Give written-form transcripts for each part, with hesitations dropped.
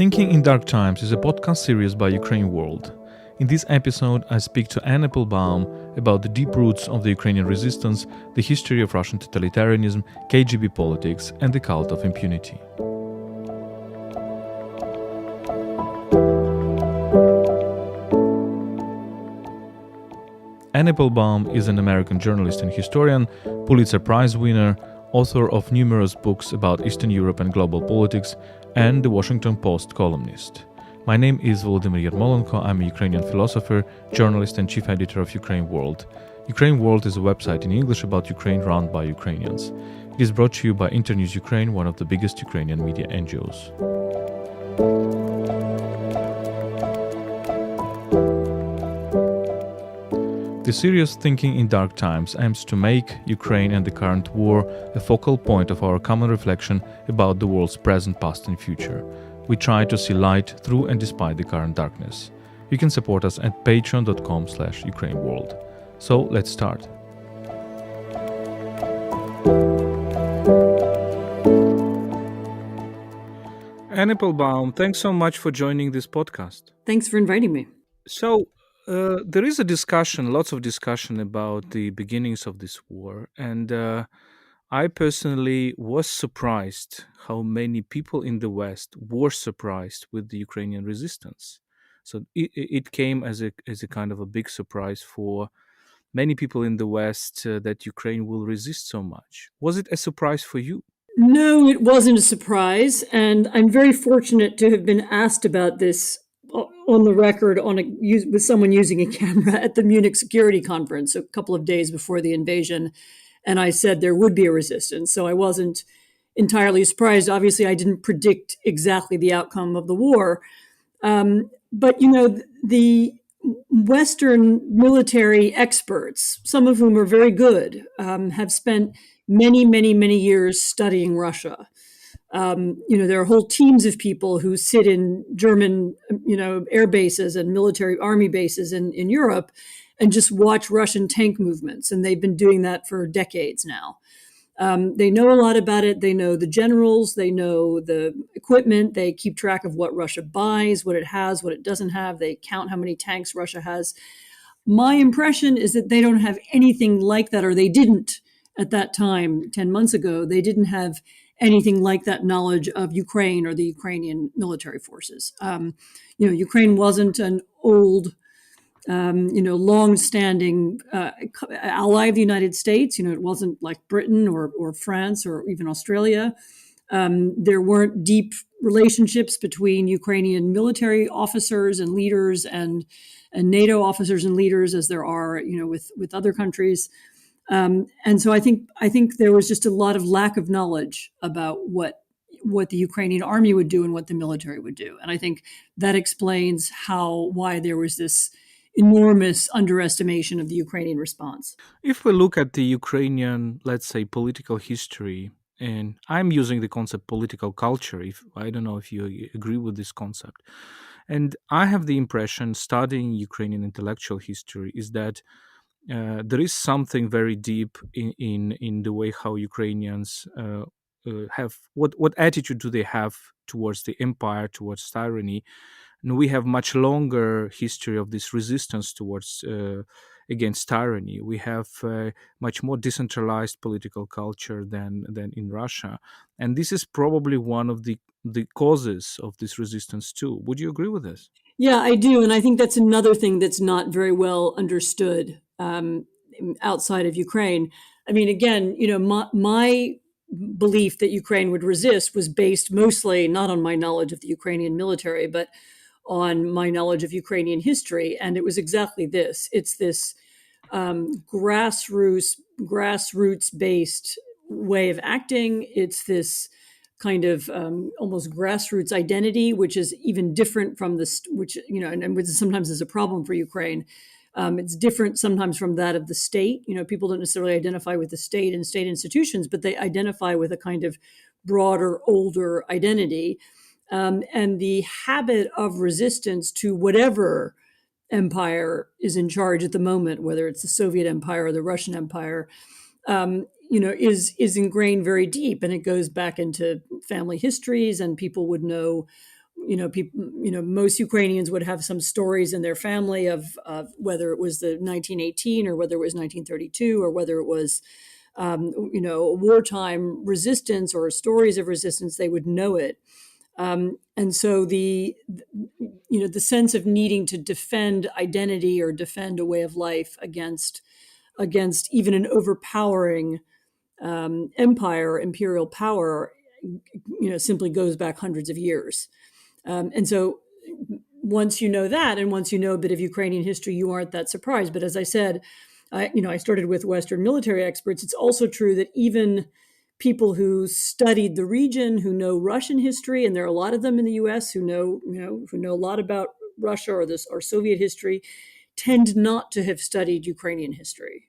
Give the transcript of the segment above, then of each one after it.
Thinking in Dark Times is a podcast series by UkraineWorld. In this episode, I speak to Applebaum about the deep roots of the Ukrainian resistance, the history of Russian totalitarianism, KGB politics, and the cult of impunity. Applebaum is an American journalist and historian, Pulitzer Prize winner, author of numerous books about Eastern Europe and global politics, and the Washington Post columnist. My name is Volodymyr Yermolenko. I'm a Ukrainian philosopher, journalist, and chief editor of UkraineWorld. UkraineWorld is a website in English about Ukraine run by Ukrainians. It is brought to you by Internews Ukraine, one of the biggest Ukrainian media NGOs. The series Thinking in Dark Times aims to make Ukraine and the current war a focal point of our common reflection about the world's present, past, and future. We try to see light through and despite the current darkness. You can support us at patreon.com/UkraineWorld. So let's start. Applebaum, thanks so much for joining this podcast. Thanks for inviting me. So, there is a discussion, lots of discussion about the beginnings of this war, and I personally was surprised how many people in the West were surprised with the Ukrainian resistance. So it came as a kind of a big surprise for many people in the West that Ukraine will resist so much. Was it a surprise for you? No, it wasn't a surprise, and I'm very fortunate to have been asked about this on the record with someone using a camera at the Munich Security Conference a couple of days before the invasion, and I said there would be a resistance, so I wasn't entirely surprised. Obviously, I didn't predict exactly the outcome of the war, but the Western military experts, some of whom are very good, have spent many, many, many years studying Russia. There are whole teams of people who sit in German, air bases and military army bases in Europe and just watch Russian tank movements. And they've been doing that for decades now. They know a lot about it. They know the generals. They know the equipment. They keep track of what Russia buys, what it has, what it doesn't have. They count how many tanks Russia has. My impression is that they don't have anything like that, or they didn't at that time, 10 months ago. They didn't have anything like that knowledge of Ukraine or the Ukrainian military forces. Ukraine wasn't an old, long-standing ally of the United States. It wasn't like Britain or France or even Australia. There weren't deep relationships between Ukrainian military officers and leaders and NATO officers and leaders as there are, with other countries. And so I think there was just a lot of lack of knowledge about what the Ukrainian army would do and what the military would do. And I think that explains why there was this enormous underestimation of the Ukrainian response. If we look at the Ukrainian, let's say, political history, and I'm using the concept political culture, I don't know if you agree with this concept. And I have the impression, studying Ukrainian intellectual history, is that there is something very deep in the way how Ukrainians have what attitude do they have towards the empire, towards tyranny, and we have much longer history of this resistance towards against tyranny. We have much more decentralized political culture than in Russia, and this is probably one of the causes of this resistance too. Would you agree with this? Yeah, I do, and I think that's another thing that's not very well understood outside of Ukraine. I mean, again, my belief that Ukraine would resist was based mostly not on my knowledge of the Ukrainian military, but on my knowledge of Ukrainian history. And it was exactly this. It's this grassroots-based way of acting. It's this kind of almost grassroots identity, which is even different from this, and which sometimes is a problem for Ukraine. It's different sometimes from that of the state. People don't necessarily identify with the state and state institutions, but they identify with a kind of broader, older identity. And the habit of resistance to whatever empire is in charge at the moment, whether it's the Soviet Empire or the Russian Empire, is ingrained very deep, and it goes back into family histories, and people would know people, most Ukrainians would have some stories in their family of whether it was the 1918 or whether it was 1932 or whether it was, wartime resistance or stories of resistance. They would know it. And so the sense of needing to defend identity or defend a way of life against even an overpowering empire, imperial power, simply goes back hundreds of years. And so once you know that, and once you know a bit of Ukrainian history, you aren't that surprised. But as I said, I started with Western military experts. It's also true that even people who studied the region, who know Russian history, and there are a lot of them in the U.S. who know a lot about Russia or Soviet history, tend not to have studied Ukrainian history,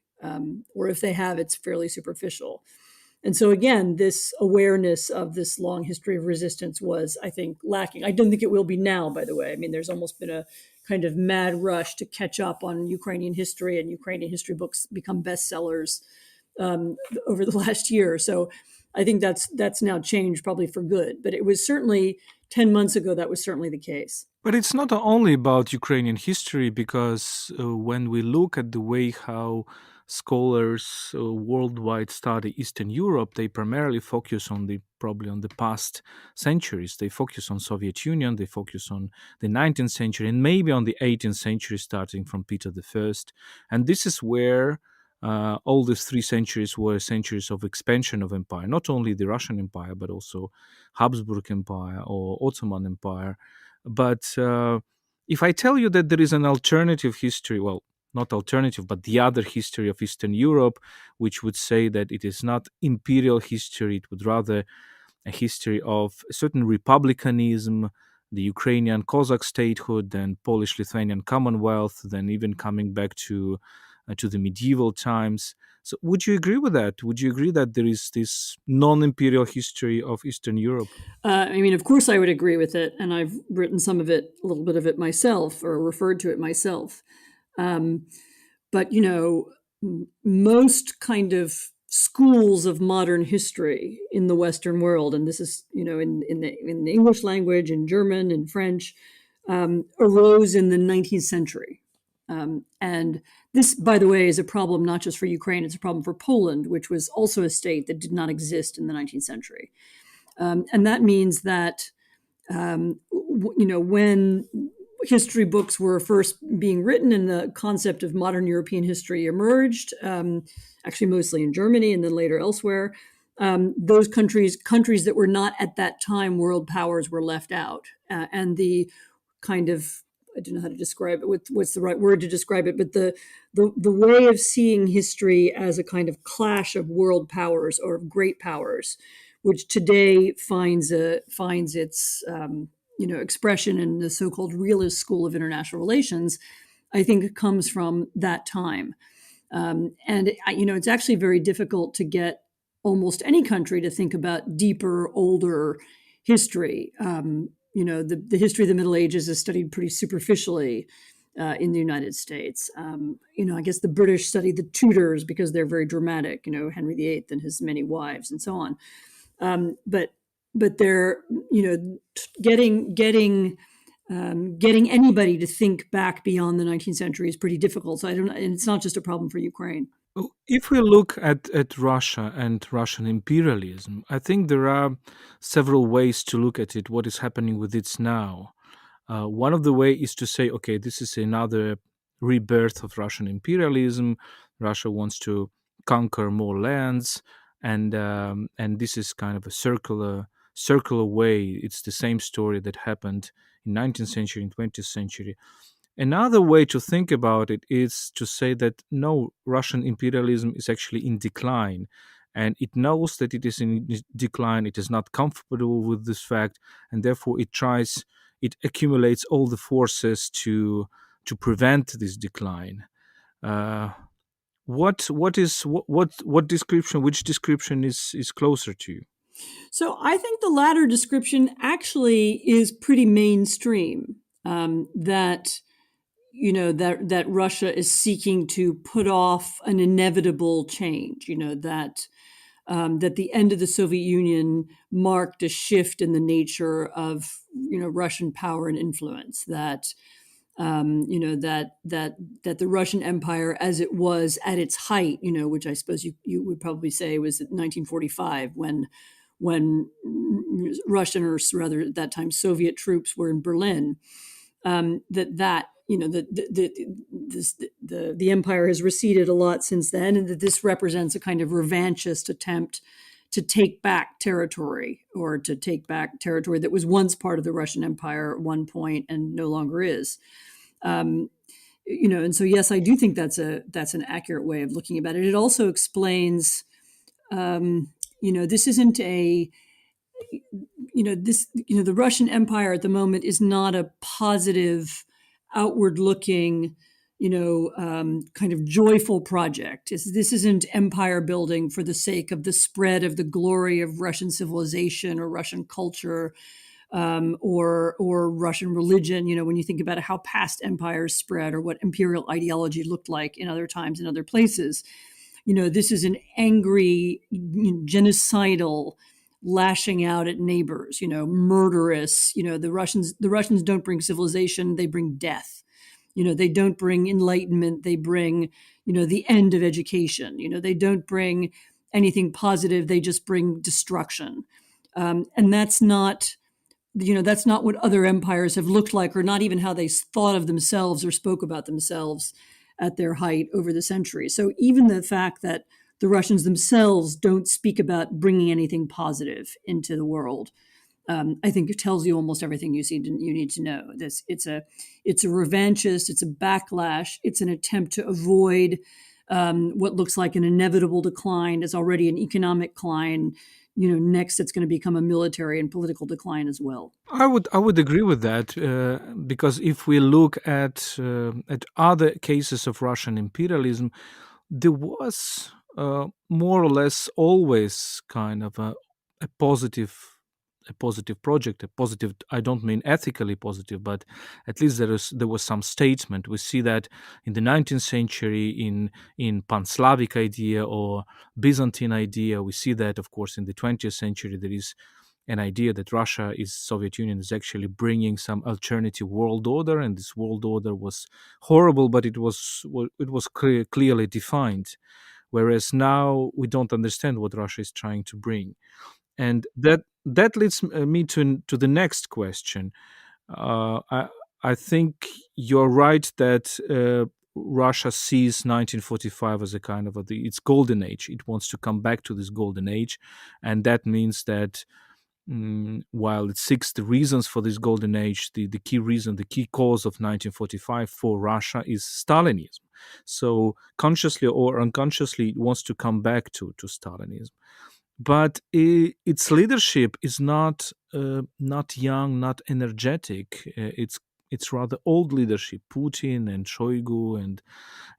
or if they have, it's fairly superficial. And so again, this awareness of this long history of resistance was, I think, lacking. I don't think it will be now, by the way. I mean, there's almost been a kind of mad rush to catch up on Ukrainian history, and Ukrainian history books become bestsellers over the last year. So I think that's now changed, probably for good. But it was certainly 10 months ago, that was certainly the case. But it's not only about Ukrainian history, because when we look at the way how scholars worldwide study Eastern Europe, they primarily focus on probably on the past centuries. They focus on Soviet Union, they focus on the 19th century, and maybe on the 18th century, starting from Peter I. And this is where all these 3 centuries were centuries of expansion of empire, not only the Russian Empire, but also Habsburg Empire or Ottoman Empire. But if I tell you that there is an alternative history, well, not alternative, but the other history of Eastern Europe, which would say that it is not imperial history, it would rather a history of a certain republicanism, the Ukrainian Cossack statehood, then Polish-Lithuanian Commonwealth, then even coming back to the medieval times. So would you agree with that? Would you agree that there is this non-imperial history of Eastern Europe? Of course, I would agree with it, and I've written some of it, a little bit of it myself, or referred to it myself. But most kind of schools of modern history in the Western world, and this is in the English language, in German, in French, arose in the 19th century. And this, by the way, is a problem not just for Ukraine; it's a problem for Poland, which was also a state that did not exist in the 19th century. And that means that, when history books were first being written and the concept of modern European history emerged, actually mostly in Germany and then later elsewhere, those countries that were not at that time world powers were left out. And the kind of, I don't know how to describe it, what's the right word to describe it, but the way of seeing history as a kind of clash of world powers or of great powers, which today finds its expression in the so-called realist school of international relations, I think comes from that time. And it's actually very difficult to get almost any country to think about deeper, older history. The history of the Middle Ages is studied pretty superficially in the United States. I guess the British study the Tudors because they're very dramatic, Henry VIII and his many wives and so on. But they're, getting anybody to think back beyond the 19th century is pretty difficult. So and it's not just a problem for Ukraine. If we look at Russia and Russian imperialism, I think there are several ways to look at it, what is happening with it now. One of the way is to say, okay, this is another rebirth of Russian imperialism. Russia wants to conquer more lands, and this is kind of a circular way. It's the same story that happened in 19th century and 20th century. Another way to think about it is to say that no, Russian imperialism is actually in decline, and it knows that it is in decline. It is not comfortable with this fact, and therefore it accumulates all the forces to prevent this decline. What description? Which description is closer to you? So I think the latter description actually is pretty mainstream. That Russia is seeking to put off an inevitable change. That that the end of the Soviet Union marked a shift in the nature of Russian power and influence. That that the Russian Empire, as it was at its height, which I suppose you would probably say was 1945, when Russian, or rather at that time Soviet troops were in Berlin, the empire has receded a lot since then, and that this represents a kind of revanchist attempt to take back territory, or to take back territory that was once part of the Russian Empire at one point and no longer is. And so yes, I do think that's an accurate way of looking about it. It also explains, this isn't a the Russian Empire at the moment is not a positive, outward-looking, kind of joyful project. This isn't empire building for the sake of the spread of the glory of Russian civilization or Russian culture, or Russian religion. When you think about how past empires spread, or what imperial ideology looked like in other times in other places, this is an angry, genocidal, lashing out at neighbors, murderous. The Russians don't bring civilization; they bring death. They don't bring enlightenment; they bring, the end of education. They don't bring anything positive; they just bring destruction. And that's not what other empires have looked like, or not even how they thought of themselves or spoke about themselves at their height over the centuries. So even the fact that the Russians themselves don't speak about bringing anything positive into the world, I think it tells you almost everything you need to know. It's a revanchist, it's a backlash, it's an attempt to avoid what looks like an inevitable decline. It's already an economic decline. Next it's going to become a military and political decline as well. I would agree with that, because if we look at other cases of Russian imperialism, there was more or less always kind of a positive project, a positive. I don't mean ethically positive, but at least there was some statement. We see that in the 19th century in Pan-Slavic idea or Byzantine idea. We see that, of course, in the 20th century there is an idea that Soviet Union is actually bringing some alternative world order, and this world order was horrible, but it was clearly defined. Whereas now we don't understand what Russia is trying to bring, and that leads me to the next question. I think you're right that Russia sees 1945 as a kind of its golden age. It wants to come back to this golden age, and that means that while it seeks the reasons for this golden age, the key reason, the key cause of 1945 for Russia is Stalinism. So consciously or unconsciously, it wants to come back to Stalinism. But its leadership is not young, not energetic. It's rather old leadership, Putin and Shoigu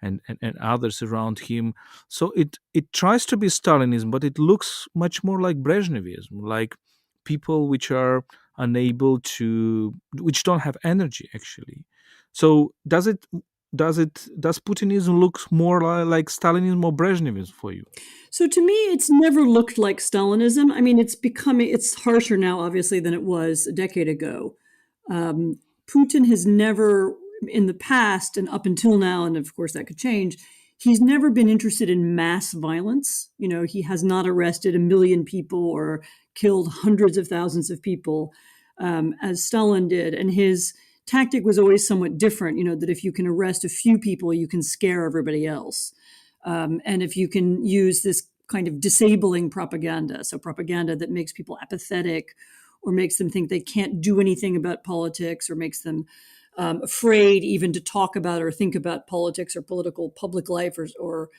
and others around him. So it tries to be Stalinism, but it looks much more like Brezhnevism, like people which are which don't have energy actually. So does Putinism look more like Stalinism or Brezhnevism for you? So to me, it's never looked like Stalinism. I mean, it's harsher now, obviously, than it was a decade ago. Putin has never, in the past and up until now, and of course that could change, he's never been interested in mass violence. He has not arrested 1 million people or killed hundreds of thousands of people, as Stalin did. And his tactic was always somewhat different, that if you can arrest a few people, you can scare everybody else. And if you can use this kind of disabling propaganda, so propaganda that makes people apathetic or makes them think they can't do anything about politics, or makes them afraid even to talk about or think about politics or political public life, or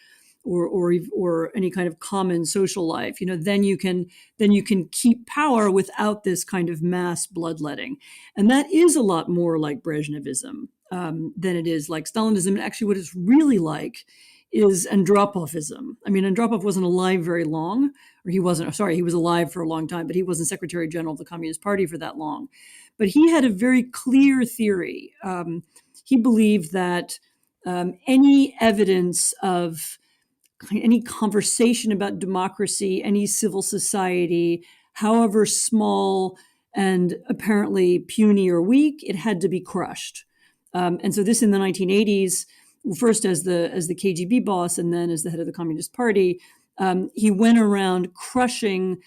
any kind of common social life, then you can keep power without this kind of mass bloodletting. And that is a lot more like Brezhnevism than it is like Stalinism. And actually what it's really like is Andropovism. I mean, Andropov wasn't alive very long, or he was alive for a long time, but he wasn't Secretary General of the Communist Party for that long. But he had a very clear theory. He believed that any evidence of any conversation about democracy, any civil society, however small and apparently puny or weak, it had to be crushed. And so this in the 1980s, first as the KGB boss and then as the head of the Communist Party, he went around crushing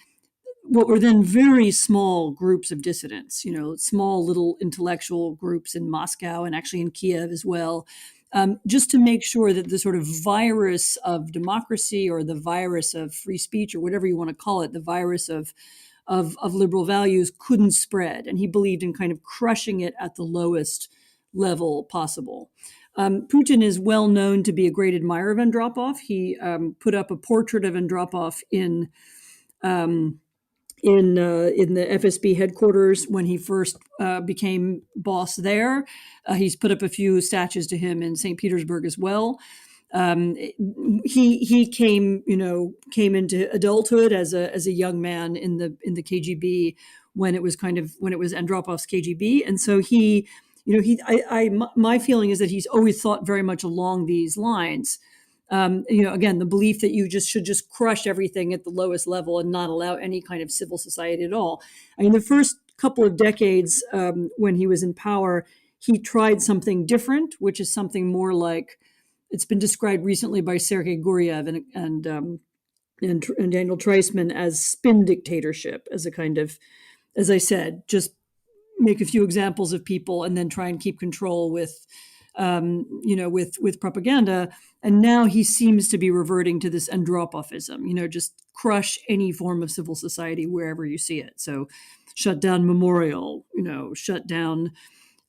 what were then very small groups of dissidents, small little intellectual groups in Moscow and actually in Kiev as well, just to make sure that the sort of virus of democracy or the virus of free speech or whatever you want to call it, the virus of liberal values couldn't spread. And he believed in kind of crushing it at the lowest level possible. Putin is well known to be a great admirer of Andropov. He put up a portrait of Andropov in the FSB headquarters when he first became boss there. He's put up a few statues to him in St. Petersburg as well. He came into adulthood as a young man in the KGB when it was Andropov's KGB, and so my feeling is that he's always thought very much along these lines. Again, the belief that you should just crush everything at the lowest level and not allow any kind of civil society at all. I mean, the first couple of decades when he was in power, he tried something different, which is something more like it's been described recently by Sergei Guriev and Daniel Treisman as spin dictatorship, as a kind of, as I said, just make a few examples of people and then try and keep control with propaganda. And now he seems to be reverting to this Andropovism, just crush any form of civil society wherever you see it. So shut down Memorial, shut down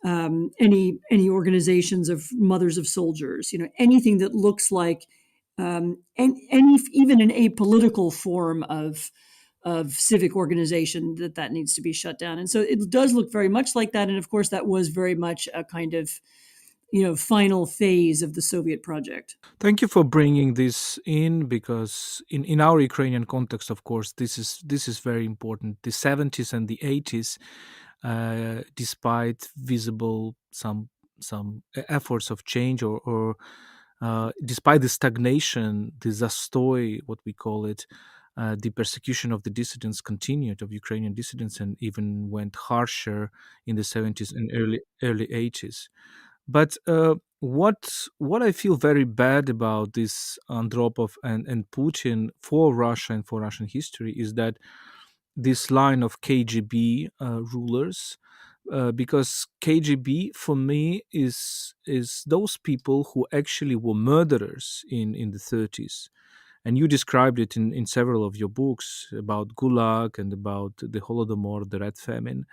any organizations of mothers of soldiers, anything that looks like even an apolitical form of civic organization that needs to be shut down. And so it does look very much like that. And of course, that was very much a kind of final phase of the Soviet project. Thank you for bringing this in, because in our Ukrainian context, of course, this is very important. The 70s and the 80s, despite visible some efforts of change or despite the stagnation, the zastoy, what we call it, the persecution of the dissidents continued, of Ukrainian dissidents, and even went harsher in the 70s and early 80s. But what I feel very bad about this Andropov and Putin for Russia and for Russian history is that this line of KGB rulers, because KGB for me is those people who actually were murderers in the 30s. And you described it in several of your books about Gulag and about the Holodomor, the Red Famine.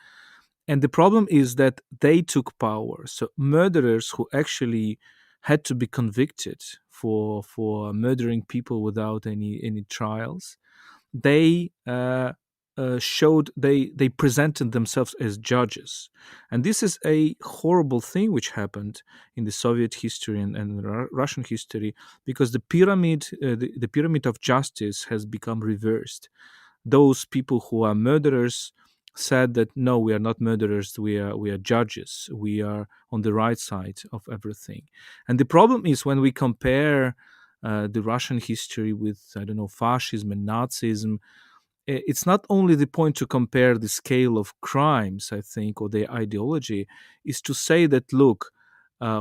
And the problem is that they took power. So murderers who actually had to be convicted for murdering people without any trials, they they presented themselves as judges. And this is a horrible thing which happened in the Soviet history and Russian history, because the pyramid of justice has become reversed. Those people who are murderers said that no, we are not murderers, we are judges, we are on the right side of everything. And the problem is when we compare the Russian history with, I don't know, fascism and Nazism, it's not only the point to compare the scale of crimes, I think, or the ideology, is to say that, look,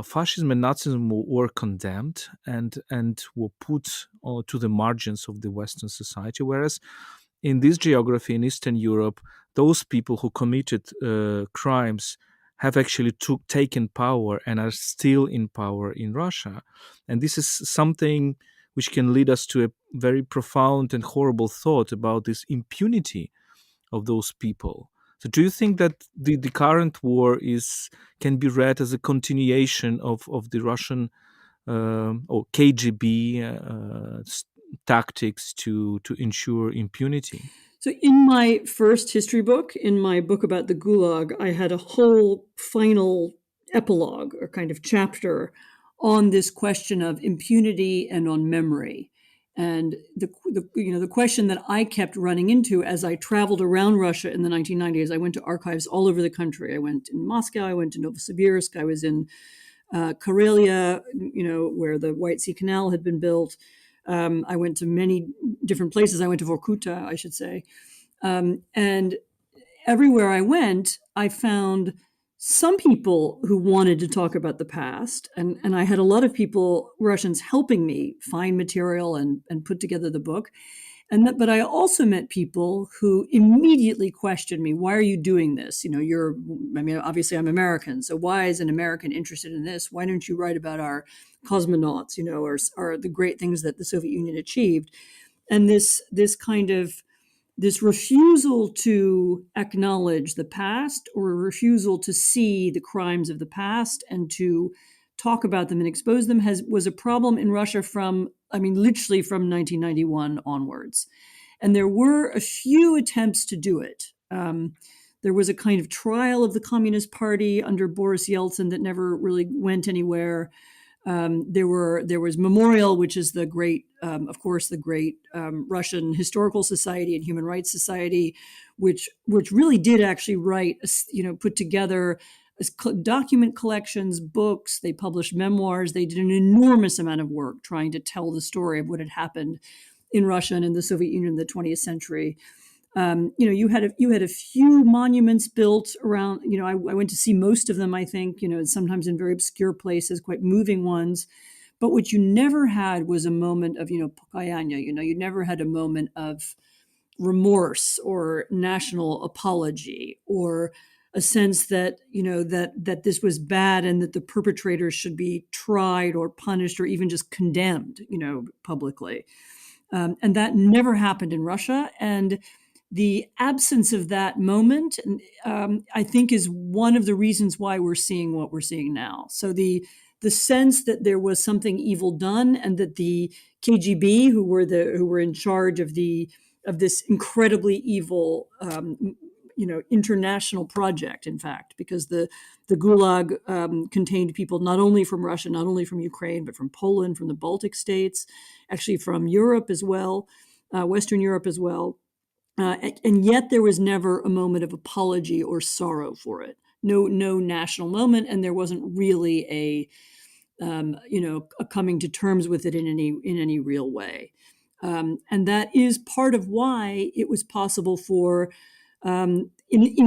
fascism and Nazism were condemned and were put to the margins of the Western society, whereas in this geography in Eastern Europe, those people who committed crimes have actually taken power and are still in power in Russia. And this is something which can lead us to a very profound and horrible thought about this impunity of those people. So do you think that the current war can be read as a continuation of the Russian or KGB tactics to ensure impunity? So in my first history book, in my book about the Gulag, I had a whole final epilogue or kind of chapter on this question of impunity and on memory. And the question that I kept running into as I traveled around Russia in the 1990s, I went to archives all over the country. I went in Moscow, I went to Novosibirsk, I was in Karelia, where the White Sea Canal had been built. I went to many different places. I went to Vorkuta, I should say. And everywhere I went, I found some people who wanted to talk about the past. And I had a lot of people, Russians, helping me find material and put together the book. But I also met people who immediately questioned me. Why are you doing this? Obviously I'm American. So why is an American interested in this? Why don't you write about our cosmonauts, or the great things that the Soviet Union achieved? And this refusal to acknowledge the past, or a refusal to see the crimes of the past and to talk about them and expose them was a problem in Russia literally from 1991 onwards. And there were a few attempts to do it. There was a kind of trial of the Communist Party under Boris Yeltsin that never really went anywhere. There was Memorial, which is the great Russian Historical Society and Human Rights Society, which really did actually put together document collections, books. They published memoirs. They did an enormous amount of work trying to tell the story of what had happened in Russia and in the Soviet Union in the 20th century. You had a few monuments built around. I went to see most of them. I think sometimes in very obscure places, quite moving ones. But what you never had was a moment of pokayanya. You never had a moment of remorse or national apology, or a sense that that this was bad and that the perpetrators should be tried or punished or even just condemned publicly. And that never happened in Russia. And the absence of that moment, I think, is one of the reasons why we're seeing what we're seeing now. So the sense that there was something evil done, and that the KGB, who were in charge of this incredibly evil, international project, in fact, because the Gulag contained people not only from Russia, not only from Ukraine, but from Poland, from the Baltic states, actually from Europe as well, Western Europe as well. And yet there was never a moment of apology or sorrow for it. No national moment, and there wasn't really a coming to terms with it in any real way. And that is part of why it was possible for, in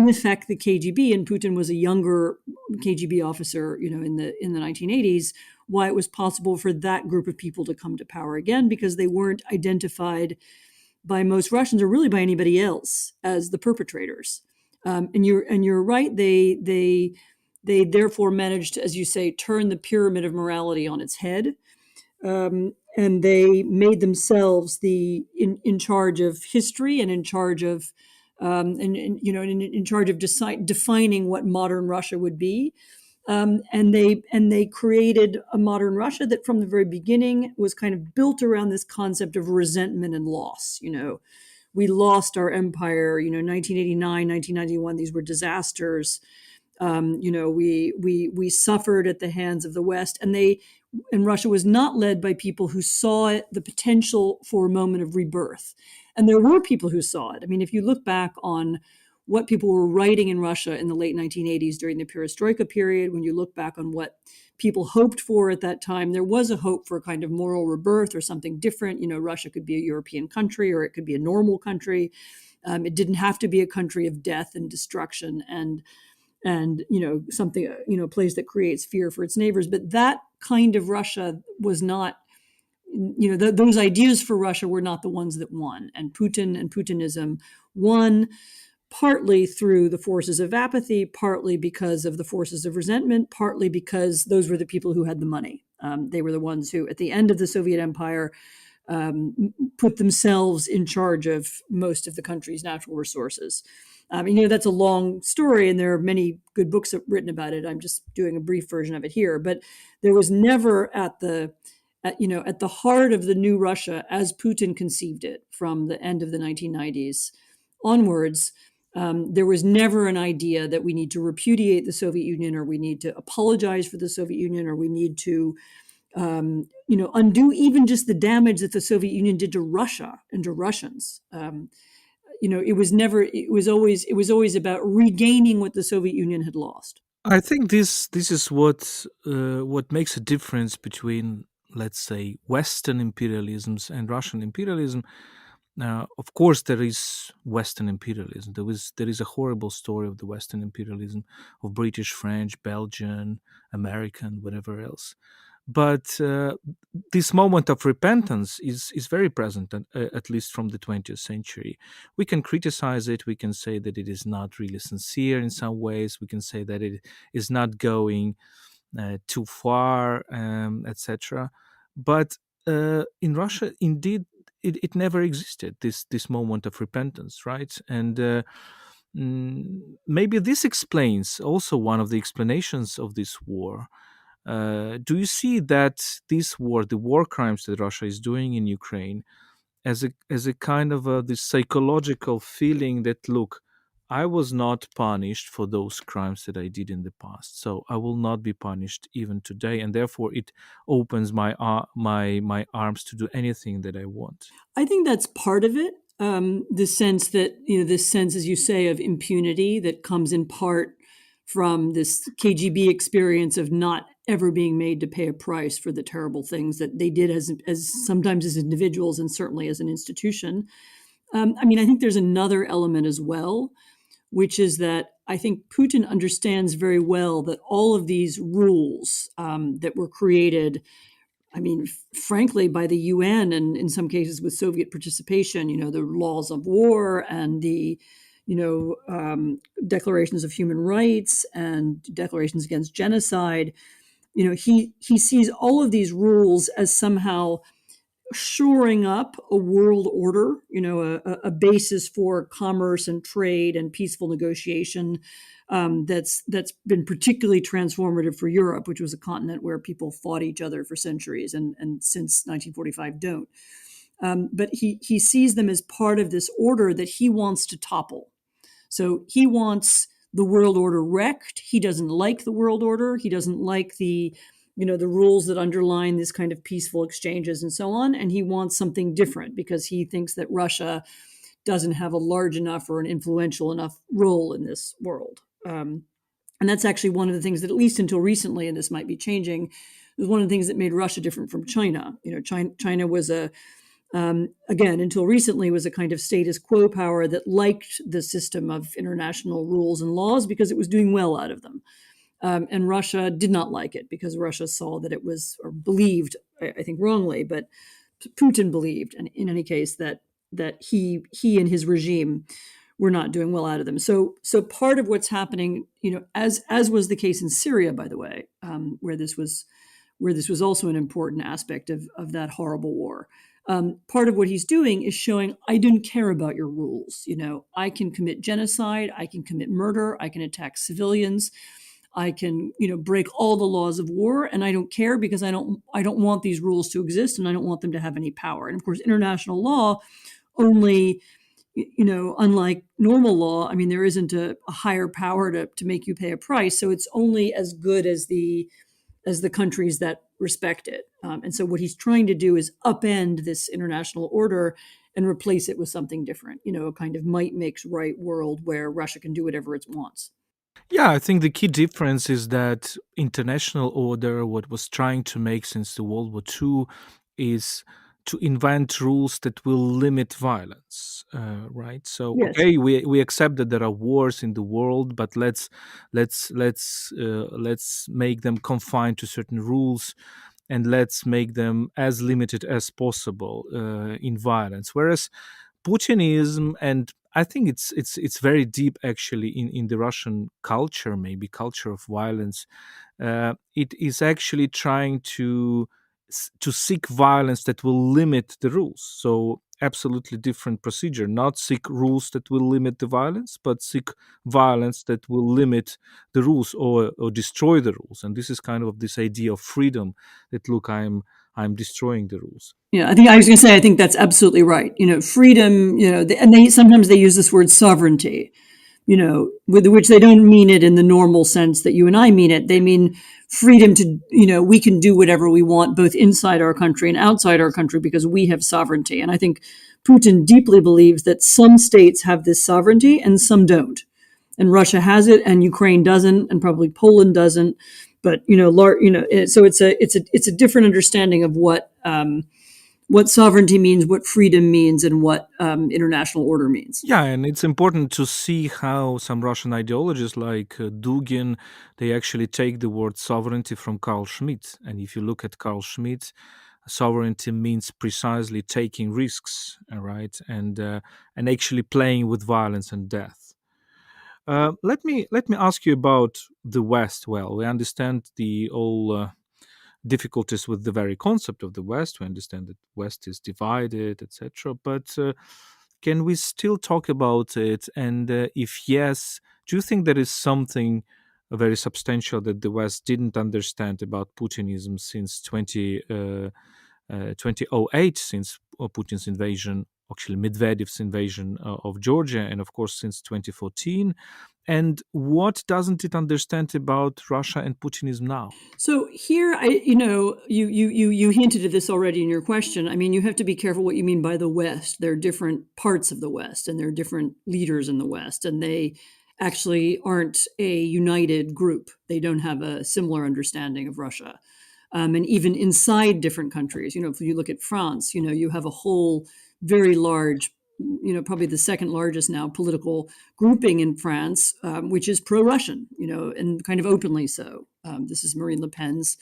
effect, the KGB, and Putin was a younger KGB officer, in the 1980s. Why it was possible for that group of people to come to power again, because they weren't identified by most Russians, or really by anybody else, as the perpetrators. And you're right. They therefore managed to, as you say, turn the pyramid of morality on its head, and they made themselves in charge of history, and in charge of in charge of defining what modern Russia would be. And they created a modern Russia that from the very beginning was kind of built around this concept of resentment and loss. We lost our empire, 1989, 1991, these were disasters. We suffered at the hands of the West, and Russia was not led by people who saw the potential for a moment of rebirth. And there were people who saw it. I mean, if you look back on what people were writing in Russia in the late 1980s during the Perestroika period, when you look back on what people hoped for at that time, there was a hope for a kind of moral rebirth or something different. Russia could be a European country, or it could be a normal country. It didn't have to be a country of death and destruction and something, a place that creates fear for its neighbors. But that kind of Russia was not, those ideas for Russia were not the ones that won. And Putin and Putinism won, partly through the forces of apathy, partly because of the forces of resentment, partly because those were the people who had the money. They were the ones who, at the end of the Soviet Empire, put themselves in charge of most of the country's natural resources. That's a long story, and there are many good books written about it. I'm just doing a brief version of it here. But there was never at the heart of the new Russia, as Putin conceived it from the end of the 1990s onwards, there was never an idea that we need to repudiate the Soviet Union, or we need to apologize for the Soviet Union, or we need to, undo even just the damage that the Soviet Union did to Russia and to Russians. It was always about regaining what the Soviet Union had lost. I think this is what makes a difference between let's say, Western imperialisms and Russian imperialism. Of course, there is Western imperialism. There is a horrible story of the Western imperialism of British, French, Belgian, American, whatever else. But this moment of repentance is very present, at least from the 20th century. We can criticize it. We can say that it is not really sincere in some ways. We can say that it is not going too far, etc. But in Russia, indeed, it never existed. This moment of repentance, right? And maybe this explains also one of the explanations of this war. Do you see that this war, the war crimes that Russia is doing in Ukraine, as a kind of this psychological feeling that, look, I was not punished for those crimes that I did in the past, so I will not be punished even today, and therefore it opens my arms to do anything that I want. I think that's part of it. The sense that, this sense, as you say, of impunity that comes in part from this KGB experience of not ever being made to pay a price for the terrible things that they did as sometimes as individuals and certainly as an institution. I think there's another element as well, which is that I think Putin understands very well that all of these rules that were created, frankly, by the UN and in some cases with Soviet participation, the laws of war and the, declarations of human rights and declarations against genocide. He sees all of these rules as somehow shoring up a world order, a basis for commerce and trade and peaceful negotiation that's been particularly transformative for Europe, which was a continent where people fought each other for centuries and since 1945 don't. But he sees them as part of this order that he wants to topple. So he wants the world order wrecked. He doesn't like the world order. He doesn't like the rules that underline this kind of peaceful exchanges and so on. And he wants something different because he thinks that Russia doesn't have a large enough or an influential enough role in this world. And that's actually one of the things that, at least until recently, and this might be changing, was one of the things that made Russia different from China. China was again, until recently, was a kind of status quo power that liked the system of international rules and laws because it was doing well out of them. And Russia did not like it because Russia saw that it was, or believed, I think wrongly, but Putin believed, and in any case, that he and his regime were not doing well out of them. So part of what's happening, as was the case in Syria, by the way, where this was also an important aspect of that horrible war. Part of what he's doing is showing, I don't care about your rules. I can commit genocide, I can commit murder, I can attack civilians, I can, break all the laws of war, and I don't care because I don't want these rules to exist, and I don't want them to have any power. And of course, international law only, unlike normal law, there isn't a higher power to make you pay a price. So it's only as good as the countries that respect it. And so what he's trying to do is upend this international order and replace it with something different, a kind of might makes right world where Russia can do whatever it wants. Yeah, I think the key difference is that international order, what was trying to make since the World War II, is to invent rules that will limit violence, right? So, Yes. okay, we accept that there are wars in the world, but let's make them confined to certain rules, and let's make them as limited as possible in violence. Whereas Putinism, and I think it's very deep actually in the Russian culture, maybe culture of violence. It is actually trying to seek violence that will limit the rules. So absolutely different procedure. Not seek rules that will limit the violence, but seek violence that will limit the rules or destroy the rules. And this is kind of this idea of freedom. That, look, I'm destroying the rules. Yeah, I was going to say, I think that's absolutely right. Freedom, and they sometimes they use this word sovereignty, with which they don't mean it in the normal sense that you and I mean it. They mean freedom to, we can do whatever we want, both inside our country and outside our country, because we have sovereignty. And I think Putin deeply believes that some states have this sovereignty and some don't. And Russia has it, and Ukraine doesn't, and probably Poland doesn't. But so it's a different understanding of what sovereignty means, what freedom means, and what international order means. Yeah, and it's important to see how some Russian ideologies like Dugin, they actually take the word sovereignty from Carl Schmitt. And if you look at Carl Schmitt, sovereignty means precisely taking risks, right, and actually playing with violence and death. Let me ask you about the West. Well, we understand the all difficulties with the very concept of the West. We understand that West is divided, etc. But can we still talk about it? And if yes, do you think there is something very substantial that the West didn't understand about Putinism since 2008, since Putin's invasion, actually Medvedev's invasion of Georgia, and of course since 2014? And what doesn't it understand about Russia and Putinism now? So here, you hinted at this already in your question. I mean, you have to be careful what you mean by the West. There are different parts of the West, and there are different leaders in the West, and they actually aren't a united group. They don't have a similar understanding of Russia. And even inside different countries, if you look at France, you have a whole very large, probably the second largest now political grouping in France, which is pro-Russian, and kind of openly so. This is Marine Le Pen's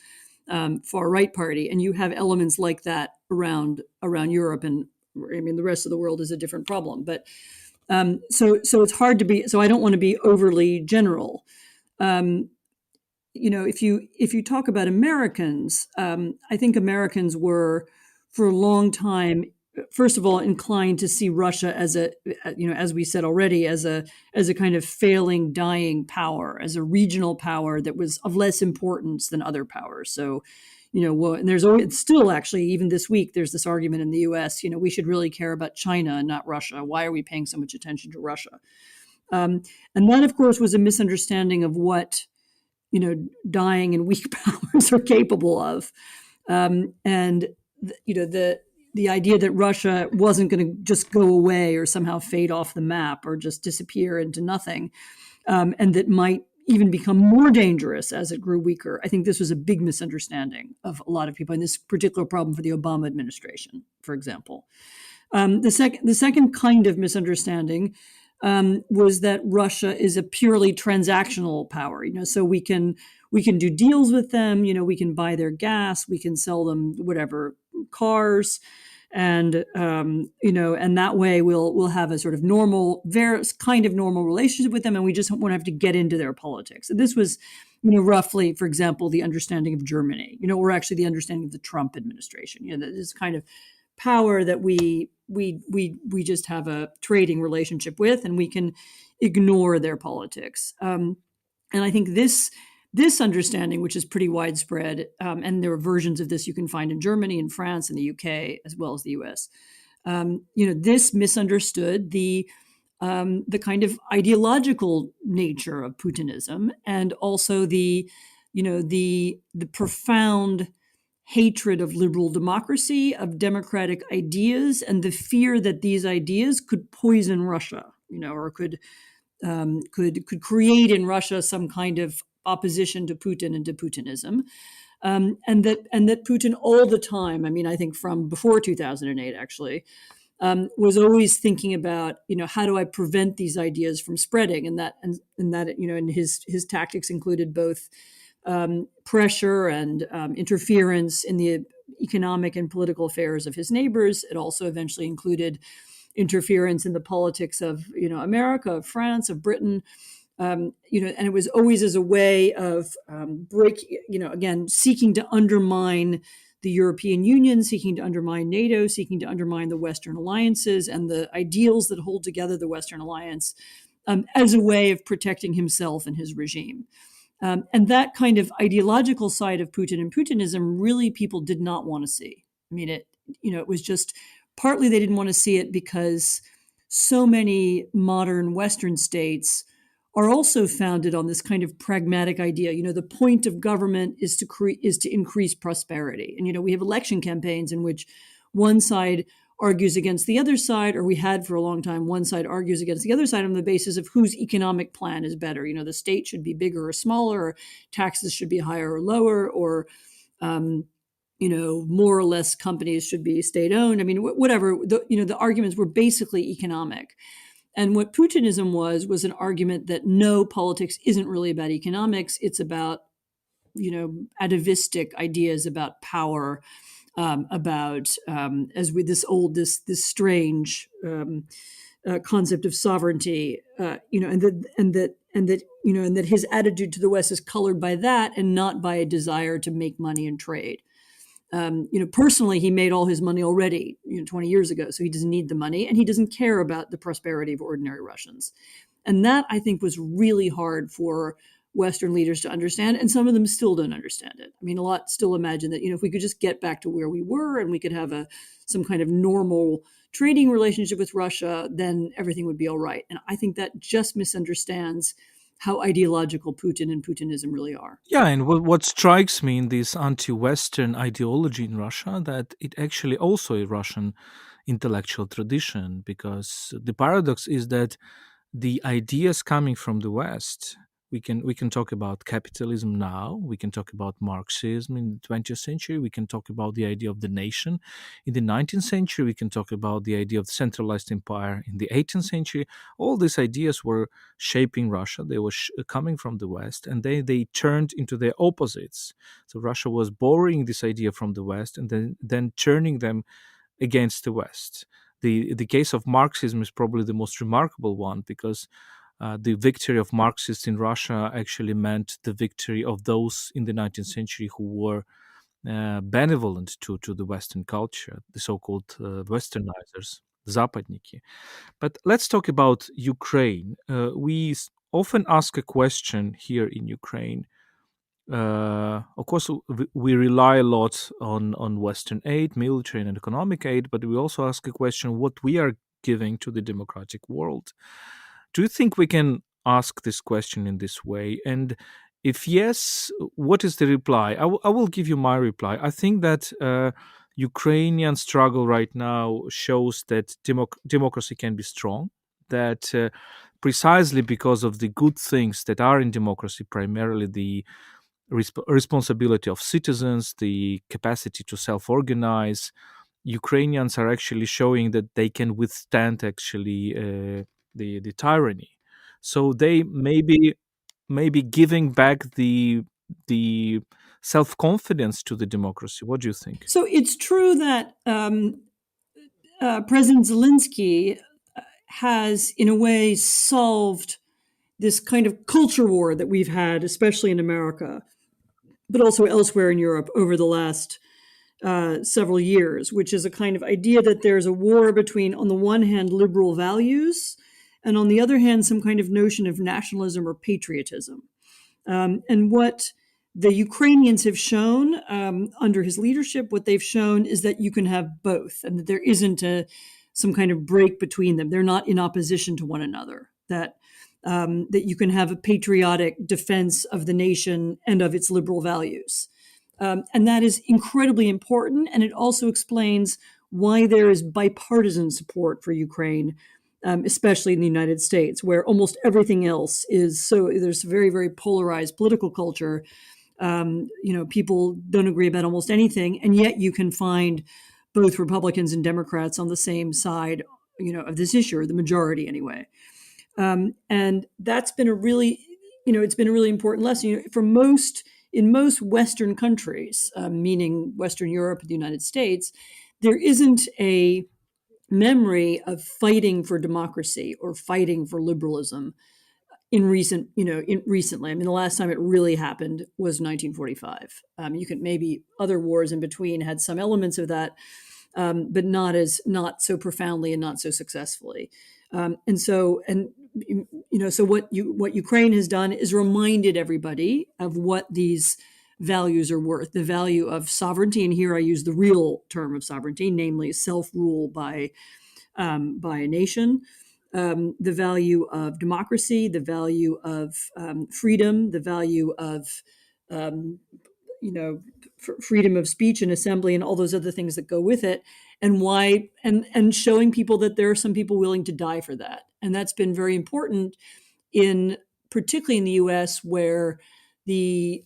far right party, and you have elements like that around Europe, and I mean the rest of the world is a different problem. But so it's hard to be. So I don't want to be overly general. If you talk about Americans, I think Americans were for a long time, first of all, inclined to see Russia as as we said already, as a kind of failing, dying power, as a regional power that was of less importance than other powers. So, and there's always still actually even this week there's this argument in the U.S. We should really care about China and not Russia. Why are we paying so much attention to Russia? And that, of course, was a misunderstanding of what dying and weak powers are capable of, and the idea that Russia wasn't going to just go away or somehow fade off the map or just disappear into nothing, and that might even become more dangerous as it grew weaker. I think this was a big misunderstanding of a lot of people, and this particular problem for the Obama administration, for example. The second kind of misunderstanding was that Russia is a purely transactional power. So we can do deals with them. We can buy their gas, we can sell them whatever cars, and and that way we'll have a sort of normal, kind of normal relationship with them, and we just won't have to get into their politics. And this was, roughly, for example, the understanding of Germany. Or actually the understanding of the Trump administration. This kind of power that we just have a trading relationship with, and we can ignore their politics. And I think this understanding, which is pretty widespread, and there are versions of this you can find in Germany and France and the UK as well as the US. This misunderstood the kind of ideological nature of Putinism, and also the profound hatred of liberal democracy, of democratic ideas, and the fear that these ideas could poison Russia, or could create in Russia some kind of opposition to Putin and to Putinism, and that Putin all the time, I mean, I think from before 2008 actually, was always thinking about, how do I prevent these ideas from spreading, and his tactics included both pressure and interference in the economic and political affairs of his neighbors. It also eventually included interference in the politics of America, of France, of Britain. And it was always as a way of again, seeking to undermine the European Union, seeking to undermine NATO, seeking to undermine the Western alliances and the ideals that hold together the Western alliance, as a way of protecting himself and his regime. And that kind of ideological side of Putin and Putinism, really, people did not want to see. I mean, it was just partly they didn't want to see it because so many modern Western states are also founded on this kind of pragmatic idea. The point of government is to increase prosperity. And we have election campaigns in which one side argues against the other side, or we had for a long time, one side argues against the other side on the basis of whose economic plan is better. The state should be bigger or smaller, or taxes should be higher or lower, or um, more or less companies should be state owned. I mean, whatever. The arguments were basically economic. And what Putinism was an argument that no, politics isn't really about economics. It's about atavistic ideas about power, about as with this strange concept of sovereignty, and that his attitude to the West is colored by that and not by a desire to make money and trade. Personally, he made all his money already, 20 years ago, so he doesn't need the money, and he doesn't care about the prosperity of ordinary Russians. And that, I think, was really hard for Western leaders to understand, and some of them still don't understand it. I mean, a lot still imagine that, if we could just get back to where we were and we could have some kind of normal trading relationship with Russia, then everything would be all right. And I think that just misunderstands how ideological Putin and Putinism really are. Yeah, and what strikes me in this anti-Western ideology in Russia, that it actually also a Russian intellectual tradition, because the paradox is that the ideas coming from the West, we can talk about capitalism now, we can talk about Marxism in the 20th century, we can talk about the idea of the nation in the 19th century, we can talk about the idea of the centralized empire in the 18th century. All these ideas were shaping Russia. They were coming from the West, and they turned into their opposites. So Russia was borrowing this idea from the West and then turning them against the West. The case of Marxism is probably the most remarkable one, because the victory of Marxists in Russia actually meant the victory of those in the 19th century who were benevolent to the Western culture, the so-called Westernizers, Zapadniki. But let's talk about Ukraine. We often ask a question here in Ukraine. Of course, we rely a lot on Western aid, military and economic aid, but we also ask a question what we are giving to the democratic world. Do you think we can ask this question in this way? And if yes, what is the reply? I will give you my reply. I think that Ukrainian struggle right now shows that democracy can be strong, that precisely because of the good things that are in democracy, primarily the responsibility of citizens, the capacity to self-organize, Ukrainians are actually showing that they can withstand actually the tyranny. So they maybe giving back the self-confidence to the democracy. What do you think? So it's true that President Zelensky has, in a way, solved this kind of culture war that we've had, especially in America, but also elsewhere in Europe over the last several years, which is a kind of idea that there's a war between, on the one hand, liberal values, and on the other hand, some kind of notion of nationalism or patriotism. And what the Ukrainians have shown under his leadership, what they've shown is that you can have both, and that there isn't some kind of break between them. They're not in opposition to one another. That you can have a patriotic defense of the nation and of its liberal values. And that is incredibly important. And it also explains why there is bipartisan support for Ukraine, especially in the United States, where almost everything else is so, there's a very, very polarized political culture. People don't agree about almost anything. And yet you can find both Republicans and Democrats on the same side, of this issue, or the majority anyway. And that's been it's been a really important lesson. In most Western countries, meaning Western Europe and the United States, there isn't a memory of fighting for democracy or fighting for liberalism recently. I mean, the last time it really happened was 1945. You could maybe other wars in between had some elements of that, but not so profoundly and not so successfully. So what Ukraine has done is reminded everybody of what these values are worth: the value of sovereignty, and here I use the real term of sovereignty, namely self-rule by a nation, the value of democracy, the value of freedom, the value of freedom of speech and assembly and all those other things that go with it, and why, and showing people that there are some people willing to die for that. And that's been very important in, particularly in the US, where the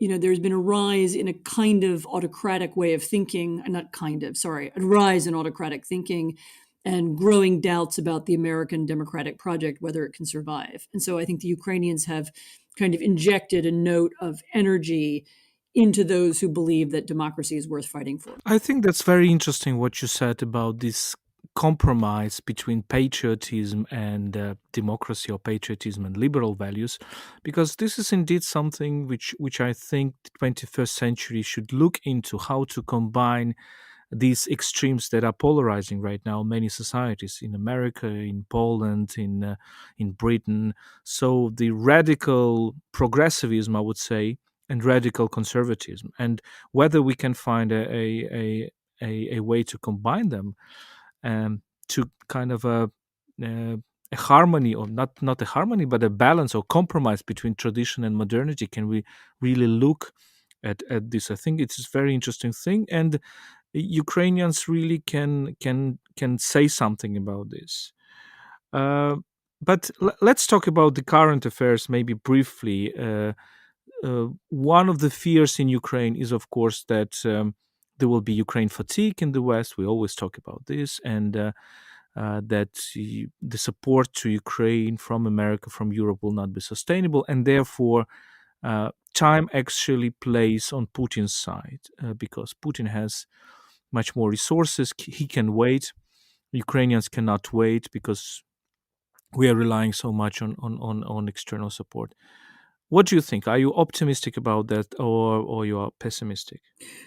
there's been a rise in a kind of autocratic way of thinking, not kind of, sorry, a rise in autocratic thinking and growing doubts about the American democratic project, whether it can survive. And so I think the Ukrainians have kind of injected a note of energy into those who believe that democracy is worth fighting for. I think that's very interesting what you said about this compromise between patriotism and democracy, or patriotism and liberal values, because this is indeed something which I think the 21st century should look into, how to combine these extremes that are polarizing right now many societies in America, in Poland, in Britain. So the radical progressivism, I would say, and radical conservatism, and whether we can find a way to combine them, to kind of a harmony, or not a harmony, but a balance or compromise between tradition and modernity. Can we really look at this? I think it's a very interesting thing, and Ukrainians really can say something about this. Uh, but let's talk about the current affairs maybe briefly. One of the fears in Ukraine is, of course, that there will be Ukraine fatigue in the West. We always talk about this, and that the support to Ukraine from America, from Europe, will not be sustainable, and therefore time actually plays on Putin's side, because Putin has much more resources. He can wait. Ukrainians cannot wait because we are relying so much on external support. What do you think? Are you optimistic about that, or you are pessimistic?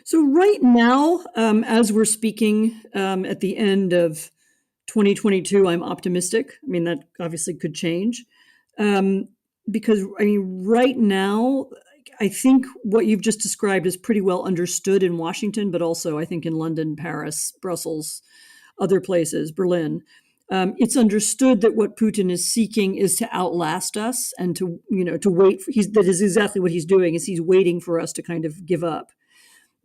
So right now, as we're speaking, at the end of 2022, I'm optimistic. I mean, that obviously could change, because I mean, right now, I think what you've just described is pretty well understood in Washington, but also I think in London, Paris, Brussels, other places, Berlin. It's understood that what Putin is seeking is to outlast us and to wait. That is exactly what he's doing. Is he's waiting for us to kind of give up.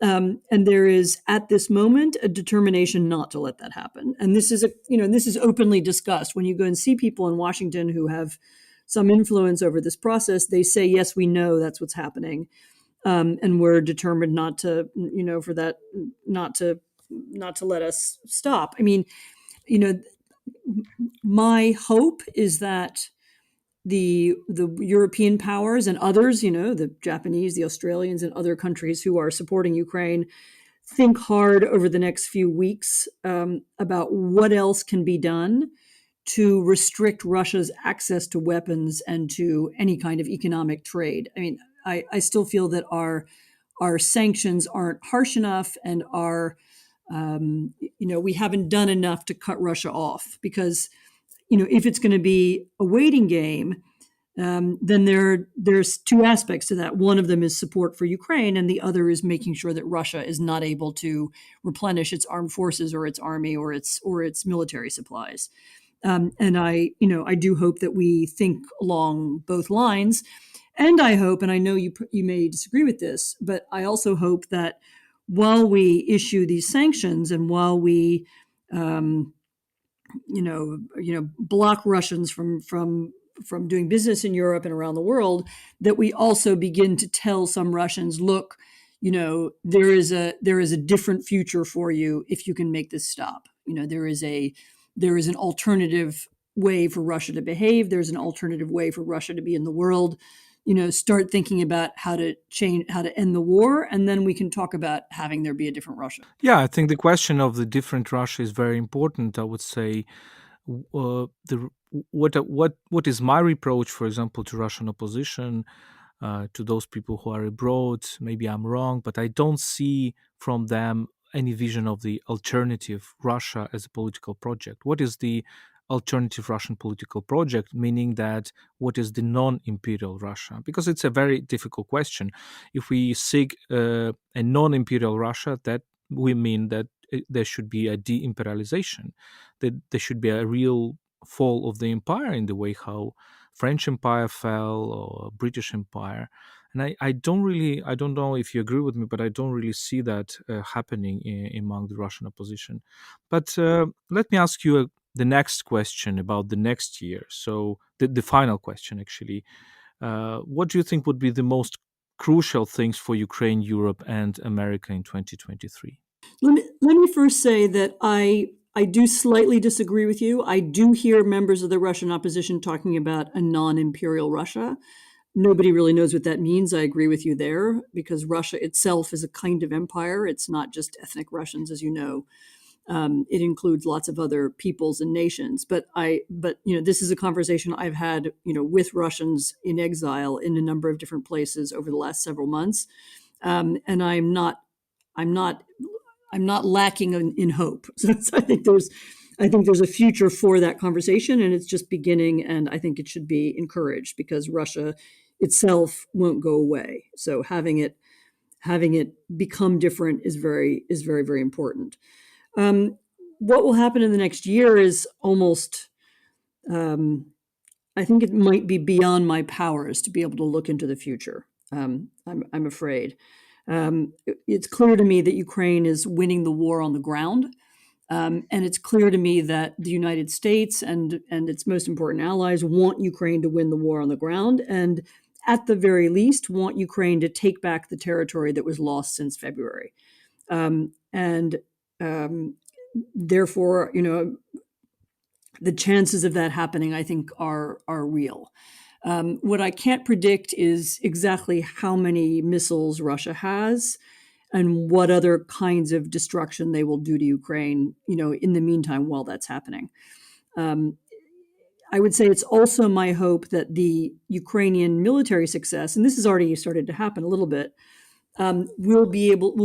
And there is, at this moment, a determination not to let that happen. And this is this is openly discussed. When you go and see people in Washington who have some influence over this process, they say, yes, we know that's what's happening. And we're determined not to, for that, not to let us stop. I mean, my hope is that the European powers and others, the Japanese, the Australians, and other countries who are supporting Ukraine, think hard over the next few weeks about what else can be done to restrict Russia's access to weapons and to any kind of economic trade. I mean, I still feel that our sanctions aren't harsh enough, and we haven't done enough to cut Russia off, because if it's going to be a waiting game, then there's two aspects to that. One of them is support for Ukraine, and the other is making sure that Russia is not able to replenish its armed forces or its army or its military supplies. And I do hope that we think along both lines, and I hope, and I know you may disagree with this, but I also hope that while we issue these sanctions and while we block Russians from doing business in Europe and around the world, that we also begin to tell some Russians, look, there is a different future for you if you can make this stop. There is an alternative way for Russia to behave. There's an alternative way for Russia to be in the world. Start thinking about how to end the war, and then we can talk about having there be a different Russia. Yeah, I think the question of the different Russia is very important. I would say, what is my reproach, for example, to Russian opposition, to those people who are abroad? Maybe I'm wrong, but I don't see from them any vision of the alternative Russia as a political project. What is the alternative Russian political project? Meaning that, what is the non-imperial Russia? Because it's a very difficult question. If we seek a non-imperial Russia, that we mean that there should be a de-imperialization, that there should be a real fall of the empire in the way how French Empire fell, or British Empire. And I don't know if you agree with me, but I don't really see that happening among the Russian opposition. But let me ask you the next question about the next year. So the final question, actually. What do you think would be the most crucial things for Ukraine, Europe, and America in 2023? Let me first say that I do slightly disagree with you. I do hear members of the Russian opposition talking about a non-imperial Russia. Nobody really knows what that means. I agree with you there, because Russia itself is a kind of empire. It's not just ethnic Russians, as you know. It includes lots of other peoples and nations. But this is a conversation I've had, with Russians in exile in a number of different places over the last several months, and I'm not lacking in hope. So I think there's a future for that conversation, and it's just beginning. And I think it should be encouraged, because Russia itself won't go away. So having it become different is very, very important. What will happen in the next year is almost, I think it might be beyond my powers to be able to look into the future. I'm afraid. It's clear to me that Ukraine is winning the war on the ground. And it's clear to me that the United States and its most important allies want Ukraine to win the war on the ground, and at the very least want Ukraine to take back the territory that was lost since February. Therefore, the chances of that happening, I think, are real. What I can't predict is exactly how many missiles Russia has and what other kinds of destruction they will do to Ukraine, in the meantime, while that's happening. I would say it's also my hope that the Ukrainian military success, and this has already started to happen a little bit, will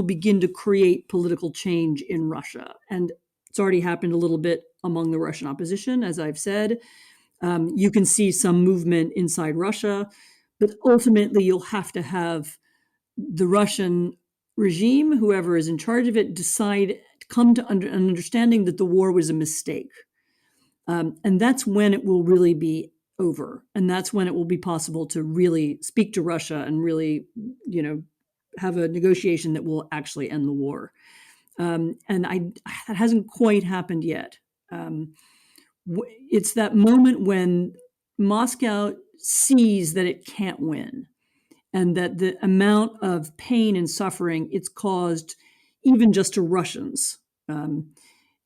begin to create political change in Russia. And it's already happened a little bit among the Russian opposition, as I've said. You can see some movement inside Russia, but ultimately you'll have to have the Russian regime, whoever is in charge of it, come to an understanding that the war was a mistake. And that's when it will really be over. And that's when it will be possible to really speak to Russia and really, have a negotiation that will actually end the war. And that hasn't quite happened yet. It's that moment when Moscow sees that it can't win, and that the amount of pain and suffering it's caused, even just to Russians,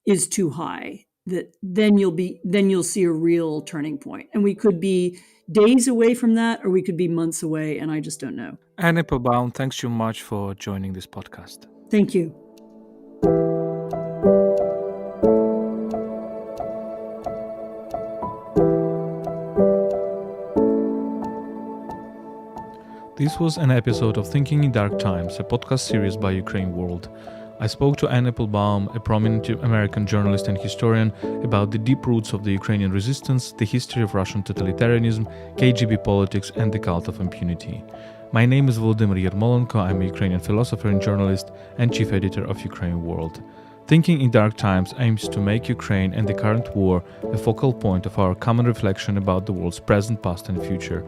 is too high. That then you'll see a real turning point, and we could be days away from that, or we could be months away, and I just don't know. Applebaum, thanks so much for joining this podcast. Thank you. This was an episode of Thinking in Dark Times, a podcast series by UkraineWorld. I spoke to Applebaum, a prominent American journalist and historian, about the deep roots of the Ukrainian resistance, the history of Russian totalitarianism, KGB politics, and the cult of impunity. My name is Volodymyr Yermolenko. I'm a Ukrainian philosopher and journalist and chief editor of UkraineWorld. Thinking in Dark Times aims to make Ukraine and the current war a focal point of our common reflection about the world's present, past, and future.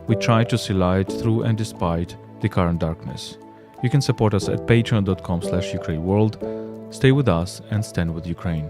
We try to see light through and despite the current darkness. You can support us at patreon.com/UkraineWorld. Stay with us and stand with Ukraine.